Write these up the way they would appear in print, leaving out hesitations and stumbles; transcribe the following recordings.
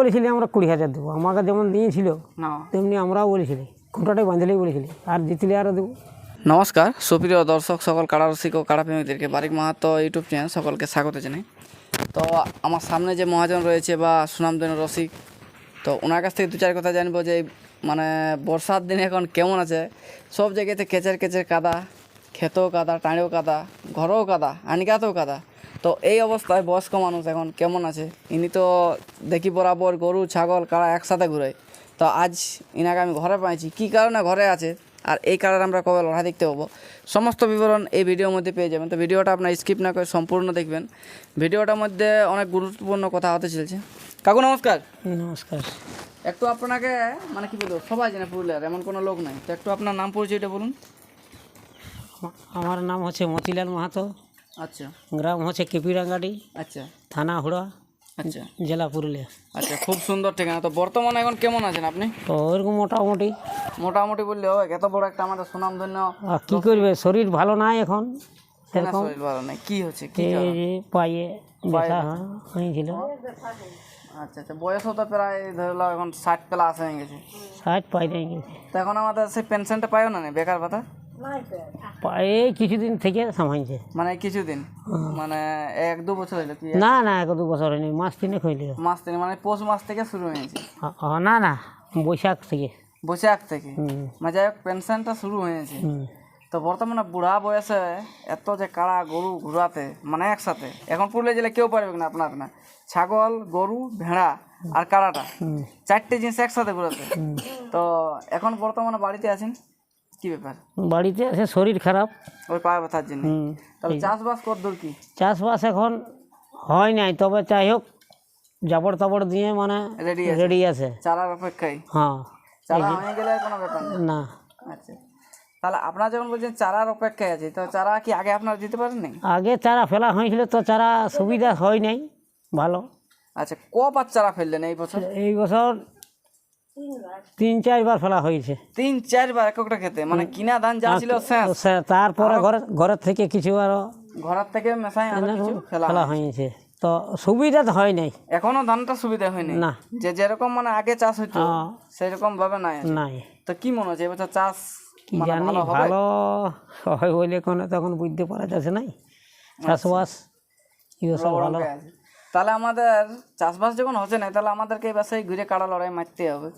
বলেছিলি আমরা 20,000 দেবো, আমাকে যেমন দিয়েছিল তেমনি আমরাও বলেছিলি, খুঁটাটাই বাঁধলেই বলেছিলি, আর জিতলে আরও দেবো। নমস্কার সুপ্রিয় দর্শক সকল কাড়া রসিক ও কাড়া প্রেমিকদেরকে বারিক মাহাতো ইউটিউব চ্যানেল সকলকে স্বাগত জানাই। তো আমার সামনে যে মহাজন রয়েছে বা সুনামধন্য রসিক, তো ওনার কাছ থেকে দু চার কথা জানবো যে মানে বর্ষার দিনে এখন কেমন আছে। সব জায়গাতে কেচের কেচের কাদা, ক্ষেতেও কাদা, টাঁড়েও কাদা, ঘরেও কাদা, আনিকাতেও কাদা। তো এই অবস্থায় বয়স্ক মানুষ এখন কেমন আছে? ইনি তো দেখি বরাবর গরু ছাগল কাড়া একসাথে ঘুরে। তো আজ ইনাকে আমি ঘরে পাইছি, কী কারণে ঘরে আছে আর এই কারণে আমরা কবে লড়াই দেখতে পাবো, সমস্ত বিবরণ এই ভিডিওর মধ্যে পেয়ে যাবেন। তো ভিডিওটা আপনার স্কিপ না করে সম্পূর্ণ দেখবেন। ভিডিওটার মধ্যে অনেক গুরুত্বপূর্ণ কথা হতে চলছে। কাকু নমস্কার। নমস্কার। একটু আপনাকে মানে কী বলবো, সবাই জানে পুরুলিয়ার, এমন কোনো লোক নাই। তো একটু আপনার নাম পরিচয়টা বলুন। আমার নাম হচ্ছে মতিলাল মাহাতো, আচ্ছা। গ্রাম হচ্ছে কেপিরাঙ্গাটি, আচ্ছা। থানা হুড়া, আচ্ছা। জেলা পুরুলিয়া। আচ্ছা, খুব সুন্দর ঠিকানা। তো বর্তমানে এখন কেমন আছেন আপনি? তো ওইরকম মোটামুটি। মোটামুটি বললে হবে, এত বড় একটা আমাদের সুনামধন্য। কী করবে, শরীর ভালো নাই এখন সেরকম। শরীর ভালো নেই, কী হচ্ছে? কি এই যে পায়ে ব্যথা হয়েছিল। আচ্ছা আচ্ছা, বয়সও তো প্রায় ধরে নাও এখন 60 প্লাস হয়ে গেছে। 60 পায়ে নিয়ে গেছে। তো এখন আমাদের সেই পেনশনটা পাইও না বেকার ভাতা? পায়ে কিছুদিন থেকে সামাইছে, মানে কিছুদিন, মানে 1-2 বছর হইলো কি? না না, 1-2 বছর হয়নি, মাস 3 হইল। মাস 3 মানে পৌষ মাস থেকে শুরু হয়েছে? না না, বৈশাখ থেকে। বৈশাখ থেকে, মানে যাই হোক পেনশনটা শুরু হয়েছে। তো বর্তমানে বুড়া বয়সে এত যে কাড়া গরু ঘুরাতে মানে একসাথে, এখন পুরুলিয়া জেলায় কেউ পারবে না আপনার না, ছাগল গরু ভেড়া আর কাড়াটা 4টে জিনিস একসাথে ঘুরাতে। তো এখন বর্তমানে বাড়িতে আছেন, কি ব্যাপার? বাড়িতে আছে, শরীর খারাপ ওই পায়ে ব্যথার জন্য। তাহলে চাষবাস কতদূর কি? চাষবাস এখন হয় নাই, তবে যাই হোক জাবড় তাবড় দিয়ে মানে রেডি আছে, চারার অপেক্ষায়। হ্যাঁ, চারা হয়ে গেলে আর কোনো ব্যাপার না। আচ্ছা, তাহলে আপনারা যখন বলছেন চারার অপেক্ষায় আছে, তো চারা কি আগে আপনারা দিতে পারেন নাই? আগে চারা ফেলা হয়েছিল, তো চারা সুবিধা হয় নাই ভালো। আচ্ছা, কবার চারা ফেললেন এই বছর? এই বছর 3-4 বার ফেলা হয়েছে। 3-4 বার একটা খেতে, মানে কিনা ধান যা ছিল শেষ। তারপরে ঘরের থেকে কিছু আরো ঘরের থেকে মেশাই আরো কিছু ফেলা হয়েছে, তো সুবিধা তো হয় নাই এখনো, ধানটা সুবিধা হয়নি না, যে যেরকম মানে আগে চাষ হইতো সেরকম ভাবে নাই। তো কি মনে হচ্ছে এবছর চাষ কি জানি ভালো হয় বলে কোনো তখন বুঝতে পারা যাচ্ছে নাই। চাষবাস সব ভালো। তাহলে আমাদের চাষবাস যখন হচ্ছে না, তাহলে আমাদেরকে এবার সেই ঘুরে কাড়া লড়াই মারতে হবে।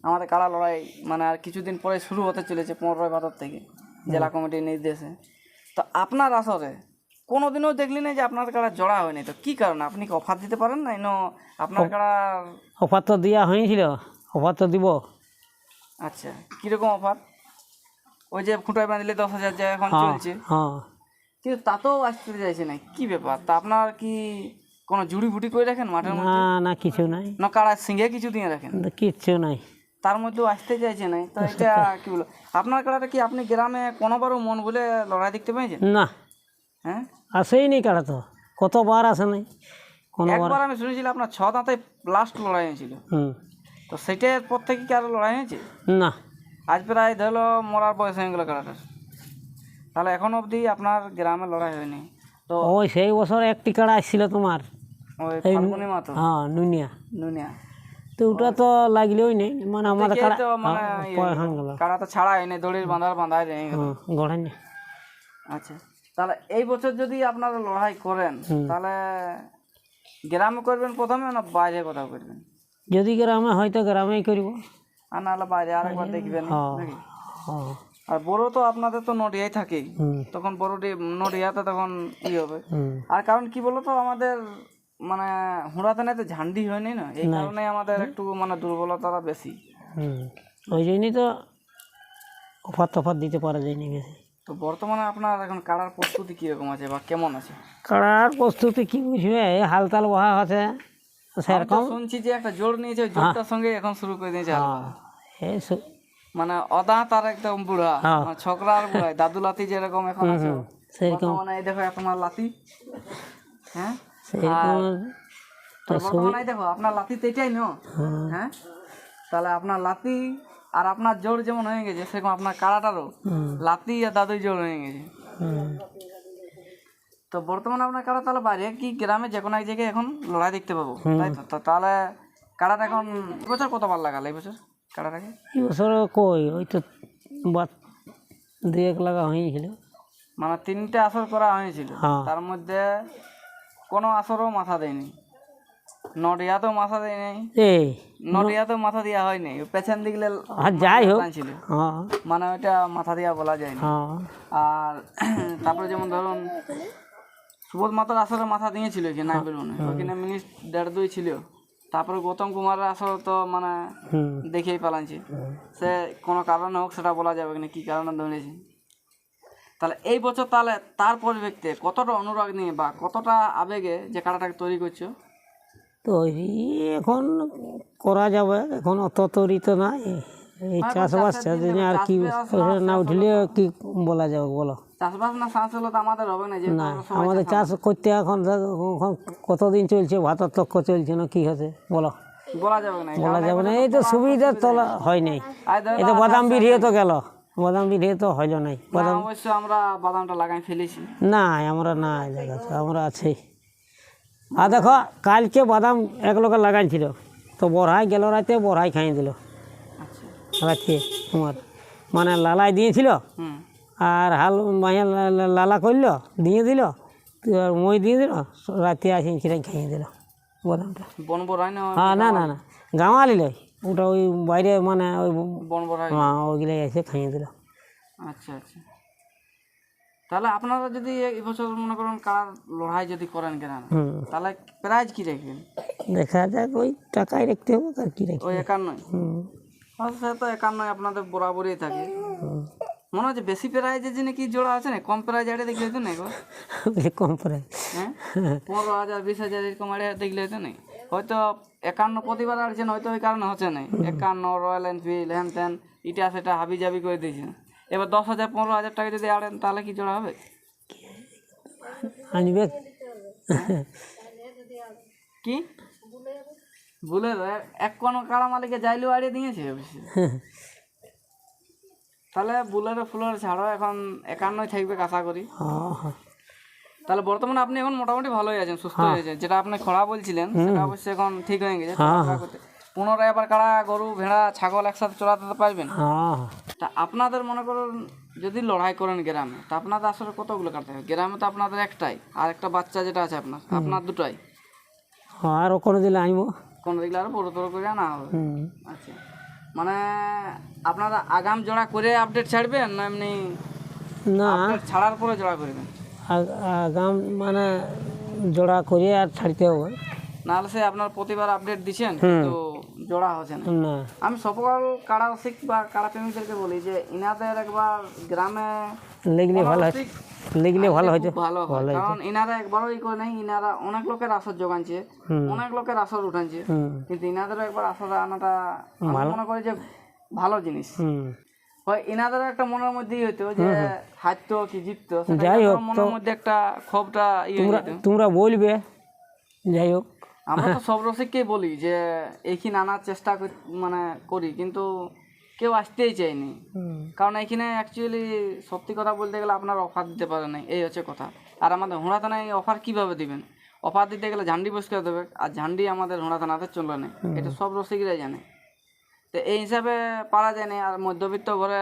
আমাদের কাড়া লড়াই মানে আর কিছুদিন পরে শুরু হতে চলেছে, 15 ভাদর থেকে জেলা কমিটির নির্দেশে। তো আপনার আসরে কোনোদিনও দেখলি না যে আপনার কাড়া জড়া হয়নি, তো কি কারণে? আপনি কি অফার দিতে পারেন না? আপনার কাড়া অফার তো দেওয়া হয়েছিল, অফার তো দিব। আচ্ছা, কিরকম অফার? ওই যে খুঁটায় বাঁধলে 10,000 যা এখন চলছে, কিন্তু তাতেও আসতে চাইছে না, কি ব্যাপার? তা আপনার কি কোনো জুড়ি বুটি করে রাখেন মাঠের মধ্যে? না, কিছু নাই। না কাড়ার সিঙ্গে কিছু দিয়ে রাখেন? কিচ্ছু নাই, তার মধ্যেও আসতে চাইছে না। তো এটা কি বলো, আপনার কাড়াটা কি আপনি গ্রামে কোনোবারও মন বলে লড়াই দেখতে পেয়েছেন? না, হ্যাঁ, আসেই নি কাড়া, তো কতবার আসে নাই। একবার আমি শুনেছিলাম আপনার 6 দাঁতে লাস্ট লড়াই হয়েছিল। তো সেটার পর থেকে কি আরো লড়াই হয়েছে? না, আজ প্রায় ধরো মরার বয়স হয়ে গেলো কাড়াটার, তাহলে এখন অবধি আপনার গ্রামে লড়াই হয়নি। তো ওই সেই বছর একটি কাড়া আসছিল তোমার, ওই ফাল্গুনি মাতো, নুনিয়া। তো ওটা তো লাগলেই নেই, মানে আমাদের কাড়া তো ছাড়া হয়নি, দড়ির বাঁধাই রয়ে গেল গড়াই। আচ্ছা, তাহলে এই বছর যদি আপনারা লড়াই করেন, তাহলে গ্রামে করবেন প্রথমে না বাইরে কোথাও করবেন? যদি গ্রামে হয়তো গ্রামেই করব, আর নাহলে বাইরে আরেকবার দেখবেন নাকি? আর বড় তো আপনাদের তো নডিয়াই থাকেই, তখন বড়টি নডিয়াতে তখন ই হবে। আর কারণ কি বলতো, আমাদের মানে হুড়াতে নাই তো ঝান্ডি হয়নি না, এই কারণে আমাদের একটু মানে দুর্বলতাটা বেশি। ওই জন্যই তো অফার তফার দিতে পারা যায়নি বেশি। তো বর্তমানে আপনার এখন কাড়ার প্রস্তুতি কিরকম আছে বা কেমন আছে? কাড়ার প্রস্তুতি কি বুঝবে, হালতাল বহা আছে সেরকম। শুনছি যে একটা জোর নিয়েছে, জোরটার সঙ্গে এখন শুরু করে দিয়েছে মানে অদা তার একদম বুড়া, ছোকরা আর বুড়া, দাদু লাতি যেরকম এখন আছে সেরকম। মানে এই দেখো আপনার লাতি, হ্যাঁ বর্তমানে দেখো আপনার লাতি তো এটাই না, হ্যাঁ, তাহলে আপনার লাতি আর আপনার জোর যেমন হয়ে গেছে, সেরকম আপনার কাড়াটারও লাতি আর দাদুই জোর হয়ে গেছে। তো বর্তমানে আপনার কাড়া তাহলে বাইরে কি গ্রামে যে কোনো এক জায়গায় এখন লড়াই দেখতে পাবো, তাই তো? তাহলে কাড়াটা এখন এবছর কতবার লাগাল এই বছর কাড়াটাকে? এই বছর কই ওই তো বাদ 2-1 লাগা হয়েছিল। মানে 3টে আসর করা হয়েছিল, হ্যাঁ। তার মধ্যে কোনো আসরও মাথা দেয়নি। নডিয়াতেও মাথা দেয় নাই, এই নডিয়াতেও মাথা দেওয়া হয়নি, পেছন দিকলে আর যাই হোক, ছিল, হ্যাঁ মানে ওইটা মাথা দেওয়া বলা যায় না। হ্যাঁ আর তারপরে যেমন ধরুন সুবোধ মাতার আসরে মাথা দিয়েছিল কি নাই বলুন, ওইখানে মিনিট 1.5-2 ছিল। তারপরে গৌতম কুমারের আসর তো মানে দেখেই পালাঞ্ছি, সে কোনো কারণে হোক সেটা বলা যাবে না কি কারণে ধরেছে। তাহলে এই বছর তাহলে তার পরিপ্রেক্ষিতে কতটা অনুরাগ নিয়ে বা কতটা আবেগে যে কাড়াটাকে তৈরি করছো? তৈরি এখন করা যাবে, এখন অত তৈরি তো নাই। এই চাষবাস দিনে আর কি না উঠলে কি বলা যাবে বলো? চাষবাস না চাষ হলে তো আমাদের হবে না, যে না আমাদের চাষ করতে এখন কতদিন চলছে, ভাতার তক্ক চলছে না, কি হচ্ছে বলো? বলা যাবে না, বলা যাবে না। এই তো সুবিধা তোলা হয় নাই, এই তো বাদাম বিরিয়ে তো গেল, বাদাম বিরিয়ে তো হইল নাই। বাদাম অবশ্য আমরা বাদামটা লাগাই ফেলেছি। না আমরা না জায়গা আমরা আছেই। আর দেখো কালকে বাদাম এক লোকের লাগাইছিল, তো বড়াই গেল রাতে, বড়াই খাইয়ে দিল রাতে তোমার, মানে লালাই দিয়েছিল আর হাল মাইয়া লালা করলো দিয়ে দিল, আর মই দিয়ে দিল, রাতে আসি ছিঁড়ে খাইয়ে দিল বাদামটা। বন বড়াই না? হ্যাঁ না না না গাঁওয়ালি লয় ওটা, ওই বাইরে মানে ওই বন বড়াই, হ্যাঁ ওইগুলো এসে খাইয়ে দিল। আচ্ছা আচ্ছা। তাহলে আপনারা যদি এবছর মনে করেন কার লড়াই যদি করেন কেন, তাহলে প্রাইজ কি রাখবেন? দেখা যাক, ওই টাকাই রাখতে হবে, তার কি রাখবে। ওই 51? সে তো 51 আপনাদের বরাবরই থাকে। মনে হচ্ছে বেশি প্রাইজের জন্য কি জোড়া আছে না, কম প্রাইজ আড়ে দেখলে হতো না গো? কম প্রাইজ, হ্যাঁ 15,000 20,000 এরকম আড়ে দেখলে হতো না? হয়তো 51 প্রতিবার আড়ছেন, হয়তো ওই কারণে হচ্ছে না। 51 রয়্যাল এনফিল্ড হ্যান ত্যান ইটা সেটা হাবি জাবি করে দিয়েছে। এবার 10,000 15,000 টাকা যদি আড়েন তাহলে কি জোড়া হবে? আনবে কি বুলের এক কোনো কাড়া মালিকে যাইলেও আড়িয়ে দিয়েছে অবশ্য। তাহলে বুলের ফুলের ছাড়ো এখন 51 থাকবে আশা করি। তাহলে বর্তমানে আপনি এখন মোটামুটি ভালোই আছেন, সুস্থ হয়েছেন। যেটা আপনি খরা বলছিলেন সেটা অবশ্যই এখন ঠিক হয়ে গেছে। পুনরায় আবার কাড়া গরু ভেড়া ছাগল একসাথে চড়াতে পারবেন। তা আপনাদের মনে করুন যদি লড়াই করেন গ্রামে, তা আপনাদের আসলে কতগুলো কাটতে হবে? গ্রামে তো আপনাদের একটাই, আর একটা বাচ্চা যেটা আছে আপনার দুটাই। আরও কোনো দিলে আনবো, কোনো দিলে আরো বড় তোর করে না হবে। আচ্ছা, মানে আপনারা আগাম জোড়া করে আপডেট ছাড়বেন না এমনি না ছাড়ার পরে জোড়া করবেন? আগাম মানে জোড়া করে আর ছাড়তে হবে, নাহলে সে আপনার প্রতিবার আপডেট দিচ্ছেন কিন্তু জোড়া হচ্ছে না। আমি সকল কাড়া রসিক বা কাড়া প্রেমিকদেরকে বলি যে ইনাদের একবার গ্রামে লেগলে ভালো হয়, লেগলে ভালো হয়েছে, ভালো হয়। কারণ ইনারা একবারও ই করে নাই, ইনারা অনেক লোকের আসর জোগানছে, অনেক লোকের আসর উঠানছে, কিন্তু ইনাদেরও একবার আসর আনাটা আমি মনে করি যে ভালো জিনিস হয়। ইনাদেরও একটা মনের মধ্যেই হইতো যে হারতো কি জিততো, যাই হোক মনের মধ্যে একটা ক্ষোভটা তোমরা বলবে। যাই হোক আমরা তো সব রসিককেই বলি যে এইখানে আনার চেষ্টা মানে করি, কিন্তু কেউ আসতেই চায়নি। কারণ এইখানে অ্যাকচুয়ালি সত্যি কথা বলতে গেলে আপনার অফার দিতে পারে না, এই হচ্ছে কথা। আর আমাদের হোঁড়া থানায় অফার কীভাবে দিবেন? অফার দিতে গেলে ঝান্ডি বসকে দেবে, আর ঝান্ডি আমাদের হোঁড়া থানাতে চলে না, এটা সব রসিকরাই জানে। তো এই হিসাবে পারা যায় না। আর মধ্যবিত্ত ঘরে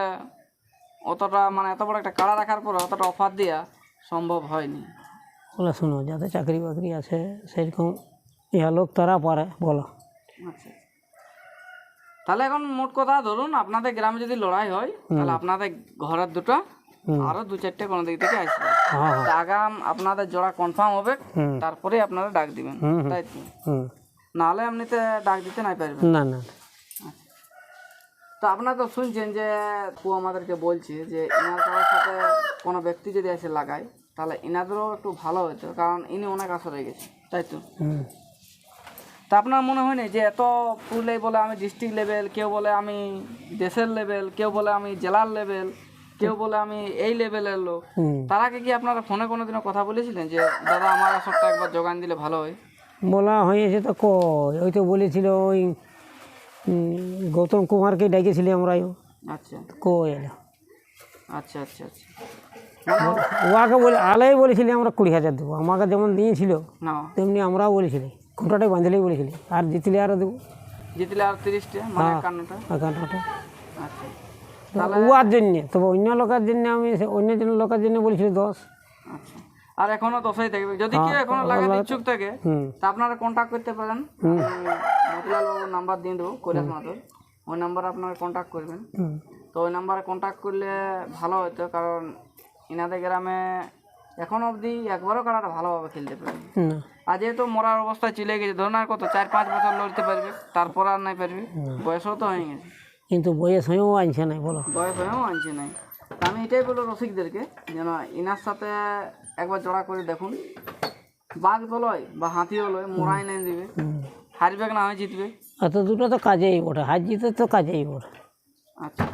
অতটা মানে এত বড় একটা কাড়া রাখার পর অতটা অফার দেওয়া সম্ভব হয়নি। বলে শোনো, যাদের চাকরি বাকরি আছে সেরকম ইহা লোক তারা পারে বলো। আচ্ছা, তাহলে এখন মোট কথা ধরুন আপনাদের গ্রামে যদি লড়াই হয় তাহলে আপনাদের ঘরের দুটো আরো 2-4টে কোনো দিক থেকে আসবে। আগাম আপনাদের জোড়া কনফার্ম হবে, তারপরে আপনারা ডাক দিবেন, তাই তো? নাহলে এমনিতে ডাক দিতে নাই পারবেন না না। তো আপনারা তো শুনছেন যে আমাদেরকে বলছে যে ইনার কারোর সাথে কোনো ব্যক্তি যদি এসে লাগায় তাহলে ইনাদেরও একটু ভালো হতো, কারণ ইনি অনেক আসর হয়ে গেছে, তাই তো? তা আপনার মনে হয় না যে এত পুরুলিয়ায় বলে আমি ডিস্ট্রিক্ট লেভেল, কেউ বলে আমি দেশের লেভেল, কেউ বলে আমি জেলার লেভেল, কেউ বলে আমি এই লেভেলের লোক, তারাকে কি আপনারা ফোনে কোনোদিনও কথা বলেছিলেন যে দাদা আমার আসরটা একবার যোগান দিলে ভালো হয়? বলা হয়েছে তো কই, ওই তো বলেছিল ওই গৌতম কুমারকে ডেকেছিলি আমরা। আচ্ছা কই এলো? আচ্ছা আচ্ছা আচ্ছা, ওয়াকে বলে আলাই বলেছিলি আমরা 20,000 দেবো, আমাকে যেমন দিয়েছিল না তেমনি আমরাও বলেছিলি, খুঁটাটাই বাঁধলেই বলেছিলি, আর জিতলে আরও দেবো। জিতলে আর 30টা মানে 51টা। 51টা আচ্ছা উয়ার জন্যে, তবে অন্য লোকের জন্য আমি অন্য লোকের জন্য বলছি 10। আচ্ছা আর এখনো 10ই থাকবে। যদি কেউ এখনো লাগাতে ইচ্ছুক থাকে তা আপনারা কন্ট্যাক্ট করতে পারেন। মতিলাল বাবুর নাম্বার দিয়ে দেবো, কৈলাস মাহাতোর, ওই নাম্বারে আপনারা কন্ট্যাক্ট করবেন। তো ওই নাম্বারে কন্ট্যাক্ট করলে ভালো হতো, কারণ ইনাদের গ্রামে এখন অবধি একবারও কাড়াটা ভালোভাবে খেলতে পারে। আর যেহেতু মরার অবস্থায় চলে গেছে, ধরুন আর কত 4-5 বছর লড়তে পারবে, তারপর আর নাই পারবে, বয়সও তো হয়ে গেছে। কিন্তু বয়স হয়েও আনছে নাই, বলো বয়স হয়েও আনছে নাই। তা আমি এটাই বলবো রসিকদেরকে, যেন ইনার সাথে একবার জোড়া করে দেখুন। বাঘ বলয় বা হাতিও লয়, মোড়াই নাই দিবে, হারবে না হয় জিতবে। তো দুটো তো কাজেই বটে, হার জিতে তো কাজেই বটে। আচ্ছা,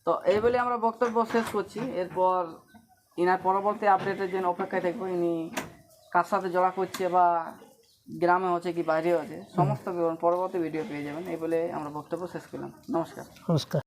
তো এই বলে আমরা বক্তব্য শেষ করছি। এরপর ইনার পরবর্তী আপডেটের জন্য অপেক্ষায় থাকবো। ইনি কার সাথে জোড়া করছে বা গ্রামে হচ্ছে কি বাইরে হচ্ছে, সমস্ত বিবরণ পরবর্তী ভিডিও পেয়ে যাবেন। এই বলে আমরা বক্তব্য শেষ করলাম। নমস্কার। নমস্কার।